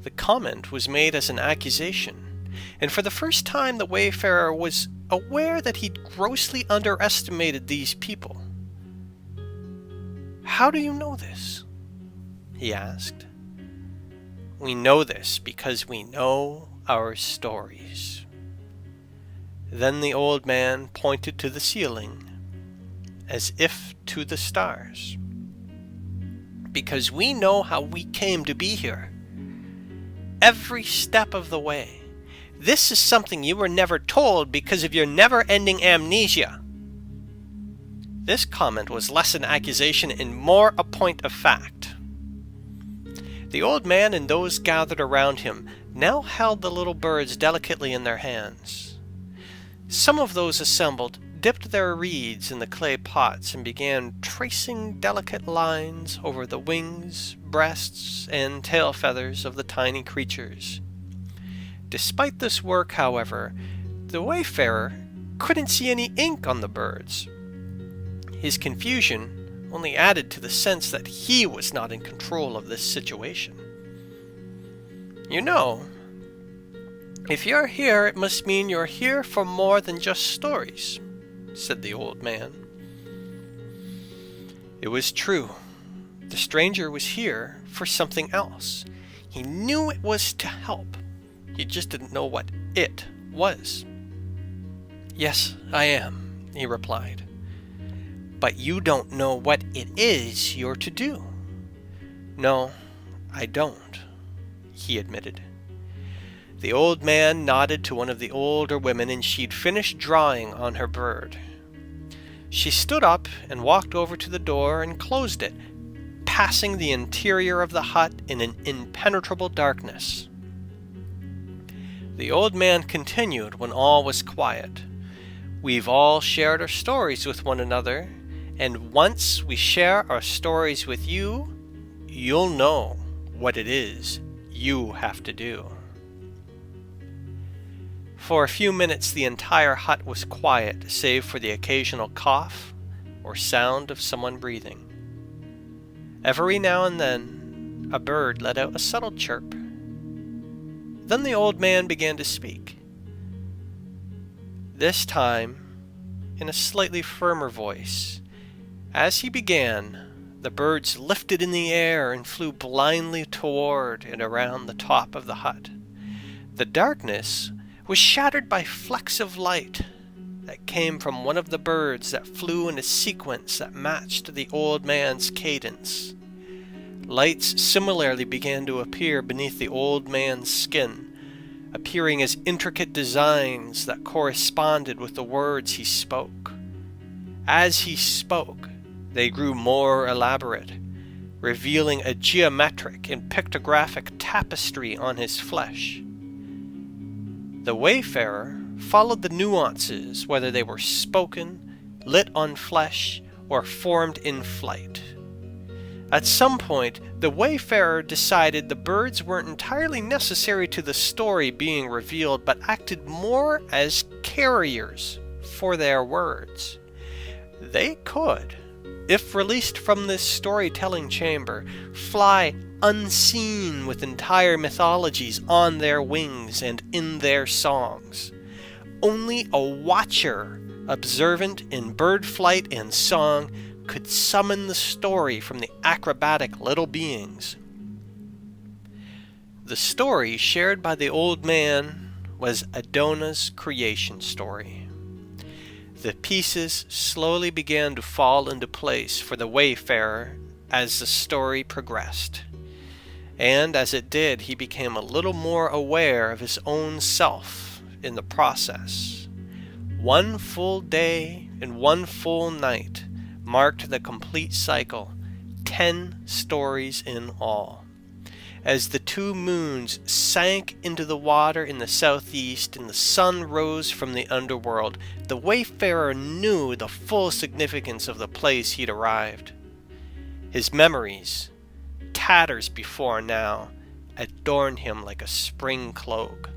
The comment was made as an accusation, and for the first time the wayfarer was aware that he'd grossly underestimated these people. "How do you know this?" he asked. "We know this because we know our stories." Then the old man pointed to the ceiling, as if to the stars. "Because we know how we came to be here. Every step of the way. This is something you were never told because of your never-ending amnesia." This comment was less an accusation and more a point of fact. The old man and those gathered around him now held the little birds delicately in their hands. Some of those assembled dipped their reeds in the clay pots and began tracing delicate lines over the wings, breasts, and tail feathers of the tiny creatures. Despite this work, however, the wayfarer couldn't see any ink on the birds. His confusion only added to the sense that he was not in control of this situation. "You know, if you're here, it must mean you're here for more than just stories," said the old man. It was true. The stranger was here for something else. He knew it was to help. He just didn't know what it was. "Yes, I am," he replied. "But you don't know what it is you're to do." "No, I don't," he admitted. The old man nodded to one of the older women, and she'd finished drawing on her bird. She stood up and walked over to the door and closed it, passing the interior of the hut in an impenetrable darkness. The old man continued when all was quiet. "We've all shared our stories with one another, and once we share our stories with you, you'll know what it is you have to do." For a few minutes the entire hut was quiet, save for the occasional cough or sound of someone breathing. Every now and then a bird let out a subtle chirp. Then the old man began to speak. This time in a slightly firmer voice. As he began, the birds lifted in the air and flew blindly toward and around the top of the hut. The darkness was shattered by flecks of light that came from one of the birds that flew in a sequence that matched the old man's cadence. Lights similarly began to appear beneath the old man's skin, appearing as intricate designs that corresponded with the words he spoke. As he spoke, they grew more elaborate, revealing a geometric and pictographic tapestry on his flesh. The wayfarer followed the nuances, whether they were spoken, lit on flesh, or formed in flight. At some point, the wayfarer decided the birds weren't entirely necessary to the story being revealed, but acted more as carriers for their words. They could, if released from this storytelling chamber, fly unseen with entire mythologies on their wings and in their songs. Only a watcher, observant in bird flight and song, could summon the story from the acrobatic little beings. The story shared by the old man was Adona's creation story. The pieces slowly began to fall into place for the wayfarer as the story progressed. And as it did, he became a little more aware of his own self in the process. One full day and one full night marked the complete cycle, 10 stories in all. As the 2 moons sank into the water in the southeast and the sun rose from the underworld, the wayfarer knew the full significance of the place he'd arrived. His memories, tatters before now, adorned him like a spring cloak.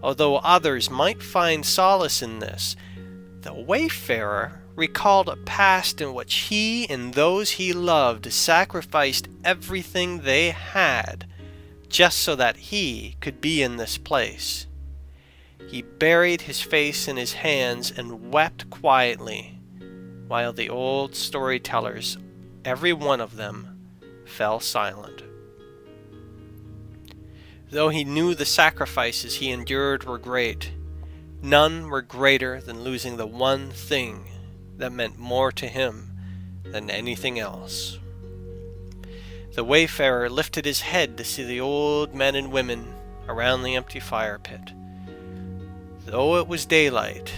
Although others might find solace in this, the wayfarer recalled a past in which he and those he loved sacrificed everything they had just so that he could be in this place. He buried his face in his hands and wept quietly, while the old storytellers, every one of them, fell silent. Though he knew the sacrifices he endured were great, none were greater than losing the one thing that meant more to him than anything else. The wayfarer lifted his head to see the old men and women around the empty fire pit. Though it was daylight,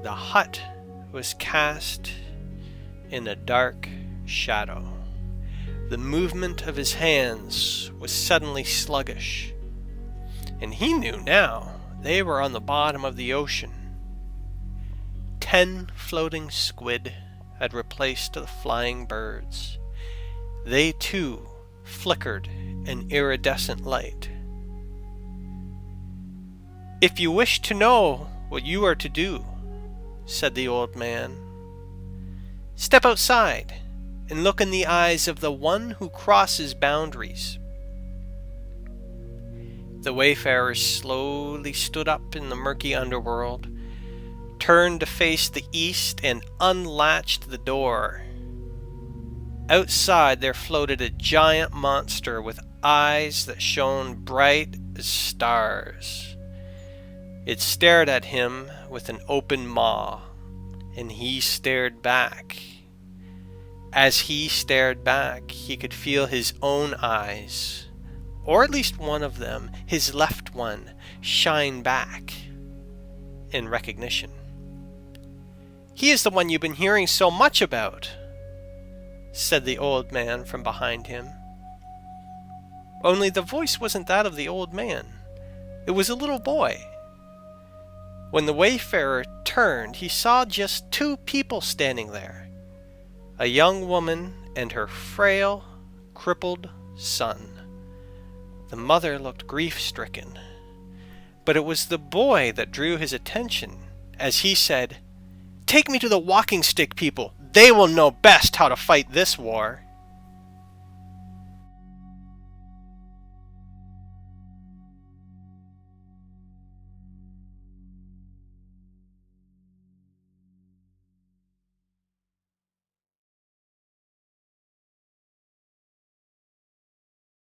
the hut was cast in a dark shadow. The movement of his hands was suddenly sluggish, and he knew now they were on the bottom of the ocean. 10 floating squid had replaced the flying birds. They too flickered in iridescent light. "If you wish to know what you are to do," said the old man, "step outside and look in the eyes of the one who crosses boundaries." The wayfarers slowly stood up in the murky underworld, turned to face the east, and unlatched the door. Outside there floated a giant monster with eyes that shone bright as stars. It stared at him with an open maw, and he stared back. As he stared back, he could feel his own eyes, or at least one of them, his left one, shine back in recognition. "He is the one you've been hearing so much about," said the old man from behind him. Only the voice wasn't that of the old man. It was a little boy. When the wayfarer turned, he saw just 2 people standing there, a young woman and her frail, crippled son. The mother looked grief-stricken, but it was the boy that drew his attention as he said, "Take me to the walking stick people. They will know best how to fight this war."